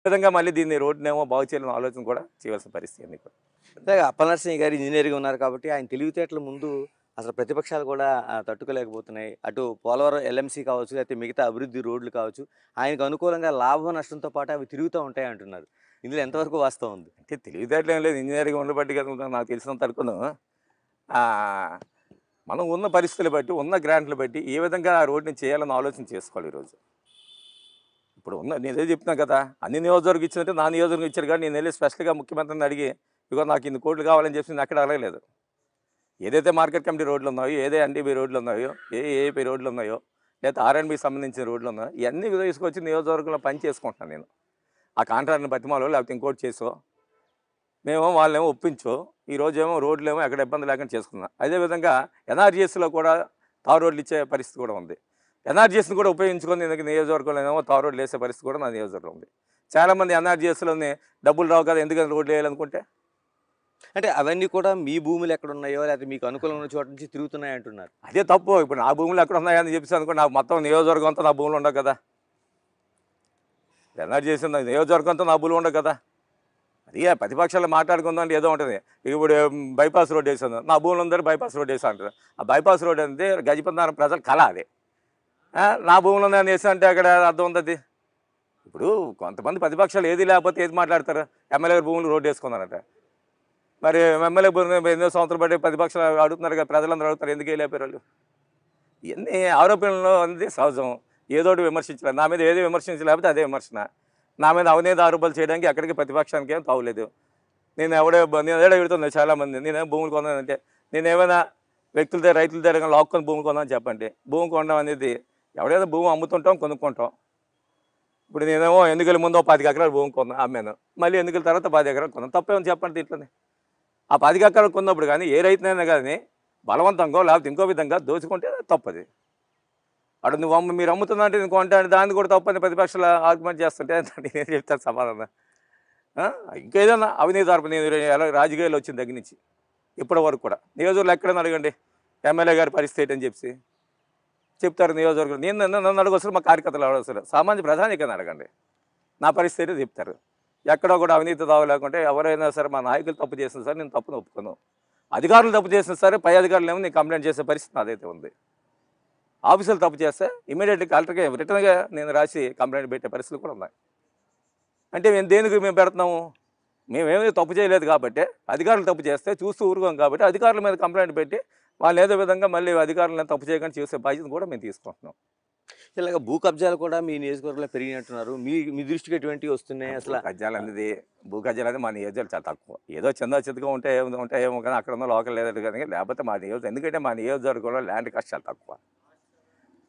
విధంగా మళ్ళీ దీన్ని రోడ్డునేమో బాగు చేయాలని ఆలోచన కూడా చేయవలసిన పరిస్థితి ఉంది ఇప్పుడు. అంటే అప్పలనరసింహ గారు ఇంజనీర్‌గా ఉన్నారు కాబట్టి ఆయన తెలివితేటల ముందు అసలు ప్రతిపక్షాలు కూడా తట్టుకోలేకపోతున్నాయి. అటు పోలవరం ఎల్ఎంసీ కావచ్చు, లేకపోతే మిగతా అభివృద్ధి రోడ్లు కావచ్చు, ఆయనకు అనుకూలంగా లాభం నష్టంతో పాటు అవి తిరుగుతూ ఉంటాయి అంటున్నారు. ఇందులో ఎంతవరకు వాస్తవం ఉంది? అంటే తెలివితేటలు ఏం లేదు, ఇంజనీరింగ్ ఉండబట్టి కదా నాకు తెలిసినంత వరకును మనం ఉన్న పరిస్థితులు బట్టి, ఉన్న గ్రాంట్లు బట్టి ఏ విధంగా ఆ రోడ్డుని చేయాలని ఆలోచన చేసుకోవాలి ఈరోజు. ఇప్పుడు నేనే చెప్తున్నాను కదా, అన్ని నియోజకవర్గం ఇచ్చినట్టు నా నియోజకవర్గం ఇచ్చారు కానీ నేను వెళ్ళి స్పెషల్గా ముఖ్యమంత్రిని అడిగి ఇదిగో నాకు ఇన్ని కోట్లు కావాలని చెప్పి నేను అక్కడ అడగలేదు. ఏదైతే మార్కెట్ కమిటీ రోడ్లు ఉన్నాయో, ఏదే ఎన్డీబీ రోడ్లు ఉన్నాయో, ఏఏపీ రోడ్లు ఉన్నాయో, లేకపోతే ఆర్ఎండ్బికి సంబంధించిన రోడ్లు ఉన్నాయో, ఇవన్నీ తీసుకొచ్చి నియోజకవర్గంలో పని చేసుకుంటున్నాను నేను. ఆ కాంట్రాక్ట్ని బతిమాలో లేకపోతే ఇంకోటి చేసో మేము వాళ్ళేమో ఒప్పించో ఈరోజేమో రోడ్లేమో ఎక్కడ ఇబ్బంది లేకుండా చేసుకున్నాం. అదేవిధంగా ఎన్ఆర్జీఎస్లో కూడా తారు రోడ్లు ఇచ్చే పరిస్థితి కూడా ఉంది. ఎన్ఆర్జీఎస్ని కూడా ఉపయోగించుకొని నేను నియోజకవర్గంలో ఏమో తారు రోడ్లు వేసే పరిస్థితి కూడా నా నియోజకవర్గం ఉంది. చాలామంది ఎన్ఆర్జీఎస్లోని డబ్బులు రావు కదా ఎందుకని రోడ్లు వేయాలనుకుంటే, అంటే అవన్నీ కూడా మీ భూములు ఎక్కడున్నాయో, లేకపోతే మీకు అనుకూలమైన చోట నుంచి తిరుగుతున్నాయి అంటున్నారు. అదే తప్పు. ఇప్పుడు నా భూములు ఎక్కడ ఉన్నాయని చెప్పేసి అనుకో, నాకు మొత్తం నియోజకవర్గం అంతా నా భూములు ఉండవు కదా. ఎన్ఆర్జీఎస్ నియోజకవర్గం అంతా నా భూములు ఉండవు కదా. అది ప్రతిపక్షాలు మాట్లాడుకుందాం ఏదో ఉంటుంది. ఇప్పుడు బైపాస్ రోడ్ వేసాను, నా భూములు అందరూ బైపాస్ రోడ్ వేసా అంటారు. ఆ బైపాస్ రోడ్ అనేది గజపతినగరం ప్రజల కళ. అది నా భూములు ఉందని వేసా అంటే అక్కడ అర్థం ఉంది. అది ఇప్పుడు కొంతమంది ప్రతిపక్షాలు ఏది లేకపోతే ఏది మాట్లాడతారు. ఎమ్మెల్యే భూములు రోడ్డు వేసుకున్నారట. మరి ఎమ్మెల్యే భూమి 8 సంవత్సరాలు పడి ప్రతిపక్షాలు అడుగుతున్నారు కదా, ప్రజలందరూ అడుగుతారు ఎందుకు వేయలేపారు వాళ్ళు. ఇవన్నీ ఆరోపణలు అనేది సహజం. ఏదోటి విమర్శించలేదు, నా మీద ఏది విమర్శించలేకపోతే అదే విమర్శన. నా మీద అవినీతి ఆరోపణలు చేయడానికి ఎక్కడికి ప్రతిపక్షానికి ఏం తావులేదు. నేను ఏదో అడుగుతున్నాను చాలామంది, నేనేం భూములు కొన్నానంటే నేను ఏమైనా వ్యక్తుల దగ్గర రైతుల దగ్గర లాక్కొని భూమి కొన్నాను చెప్పండి. భూమి కొనడం అనేది ఎవడైనా భూమి అమ్ముతుంటాం, కొనుక్కుంటాం. ఇప్పుడు నేనేమో ఎన్నికల ముందు 10 ఎకరాలు భూమి కొన్నాను, అమ్మాను. మళ్ళీ ఎన్నికల తర్వాత 10 ఎకరాలు కొన్నాను. తప్పేమని చెప్పండి దీంట్లోనే. ఆ 10 ఎకరాలు కొన్నప్పుడు కానీ ఏ రైతునైనా కానీ బలవంతంగా లేకపోతే ఇంకో విధంగా దోచుకుంటే తప్పది. అటు నువ్వు మీరు అమ్ముతున్నా అంటే నేను కొంటా అంటే దాన్ని కూడా తప్పని ప్రతిపక్షాలు ఆర్గ్యుమెంట్ చేస్తుంటే నేను చెప్తాను సమాధానం. ఇంకేదన్నా అవినీతి ఆరోపణ నేను ఎలా రాజకీయాలు వచ్చిన దగ్గర నుంచి ఇప్పటి వరకు కూడా నియోజకవర్గంలో ఎక్కడైనా అడగండి ఎమ్మెల్యే గారి పరిస్థితి ఏంటని చెప్పి చెప్తారు. నియోజకవర్గం నేను నన్ను అడగొస్తారు, మా కార్యకర్తలు అడగొస్తారు, సామాన్య ప్రధానికైనా అడగండి నా పరిస్థితి చెప్తారు. ఎక్కడో కూడా అవినీతి దావ లేకుంటే ఎవరైనా సరే మా నాయకులు తప్పు చేసిన సరే నేను తప్పును ఒప్పుకోను. అధికారులు తప్పు చేసిన సరే పై అధికారులు ఏమో నేను కంప్లైంట్ చేసే పరిస్థితి అదైతే ఉంది. ఆఫీసులు తప్పు చేస్తే ఇమీడియట్గా కలెక్టర్కి రిటర్న్గా నేను రాసి కంప్లైంట్ పెట్టే పరిస్థితులు కూడా ఉన్నాయి. అంటే దేనికి మేము పెడుతున్నాము, మేమేమీ తప్పు చేయలేదు కాబట్టి. అధికారులు తప్పు చేస్తే చూస్తూ ఊరుకోం కాబట్టి అధికారుల మీద కంప్లైంట్ పెట్టి వాళ్ళు ఏదో విధంగా మళ్ళీ అధికారులను తప్పు చేయకుండా చేసే బాధ్యత కూడా మేము తీసుకుంటున్నాం. ఇలాగ భూ కబ్జాలు కూడా మీ నియోజకవర్గంలో పెరిగినట్టున్నారు. మీ దృష్టికి ఎటువంటివి వస్తున్నాయి అసలు? కబ్జాలు అనేది భూ కబ్జాలు అనేది మా నియోజకవర్గం చాలా తక్కువ. ఏదో చిన్న చితగా ఉంటాయేమో కానీ అక్కడ ఉన్న లోకల్ లేదు కానీ, లేకపోతే మా నియోజకవర్గం ఎందుకంటే మా నియోజకవర్గంలో ల్యాండ్ కాస్ట్ చాలా తక్కువ.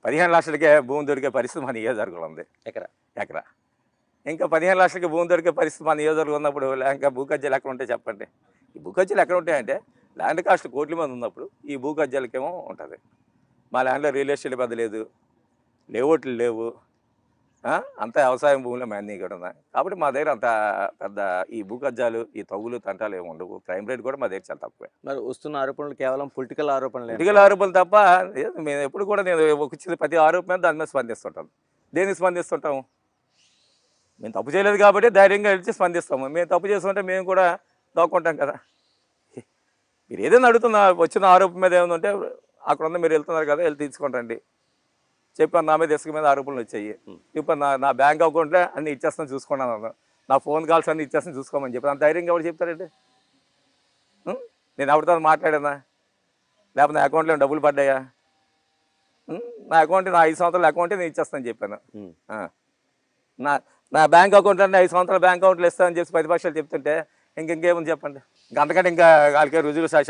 15 లక్షలకే భూమి దొరికే పరిస్థితి మా నియోజకవర్గంలో ఉంది. ఎకరా ఇంకా 15 లక్షలకి భూమి దొరికే పరిస్థితి మా నియోజకవర్గం ఉన్నప్పుడు ఇంకా భూ కబ్జాలు ఎక్కడ ఉంటాయి చెప్పండి. ఈ భూ కబ్జాలు ఎక్కడ ఉంటాయంటే ల్యాండ్ కాస్ట్ కోట్ల మంది ఉన్నప్పుడు ఈ భూ కబ్జాలకేమో ఉంటుంది. మా ల్యాండ్లో రియల్ ఎస్టేట్ పెద్ద లేదు, లేఅవుట్లు లేవు, అంతా వ్యవసాయం భూమిలో అన్నీ కూడా ఉన్నాయి. కాబట్టి మా దగ్గర అంత పెద్ద ఈ భూ కబ్జాలు ఈ తగులు తంటాలు ఏమి ఉండవు. క్రైమ్ రేట్ కూడా మా దగ్గర చాలా తక్కువే. మరి వస్తున్న ఆరోపణలు కేవలం పొలిటికల్ ఆరోపణలు తప్ప మేము ఎప్పుడు కూడా నేను వచ్చిన ప్రతి ఆరోపణ దాని మీద స్పందిస్తుంటాను. దేనికి స్పందిస్తుంటాము? మేము తప్పు చేయలేదు కాబట్టి ధైర్యంగా వెళ్ళి స్పందిస్తాము. మేము తప్పు చేస్తుంటే మేము కూడా దాక్కుంటాం కదా. మీరు ఏదైనా అడుగుతున్న వచ్చిన ఆరోపణ మీద ఏమైనా ఉంటే అక్కడ ఉన్న మీరు వెళ్తున్నారు కదా, వెళ్ళి తీసుకుంటండి చెప్పాను. నా మీద ఇసుక మీద ఆరోపణలు వచ్చాయి. ఇప్పుడు నా బ్యాంక్ అకౌంట్లో అన్నీ ఇచ్చేస్తాను చూసుకున్నాను, నా ఫోన్ కాల్స్ అన్నీ ఇచ్చేస్తాను చూసుకోమని చెప్పి అంత ధైర్యంగా ఎవరు చెప్తారండి? నేను ఎవరితో మాట్లాడానా, లేకపోతే నా అకౌంట్లో డబ్బులు పడ్డాయా? నా అకౌంట్ నా 5 సంవత్సరాల అకౌంటే నేను ఇచ్చేస్తాను చెప్పాను. నా బ్యాంక్ అకౌంట్ అంటే 5 సంవత్సరాల బ్యాంక్ అకౌంట్లు ఇస్తానని చెప్పి ప్రతిపక్షాలు చెప్తుంటే ఇంకేముంది చెప్పండి. అంతకంటే ఇంకా వాళ్ళకే రుజువు సాక్షి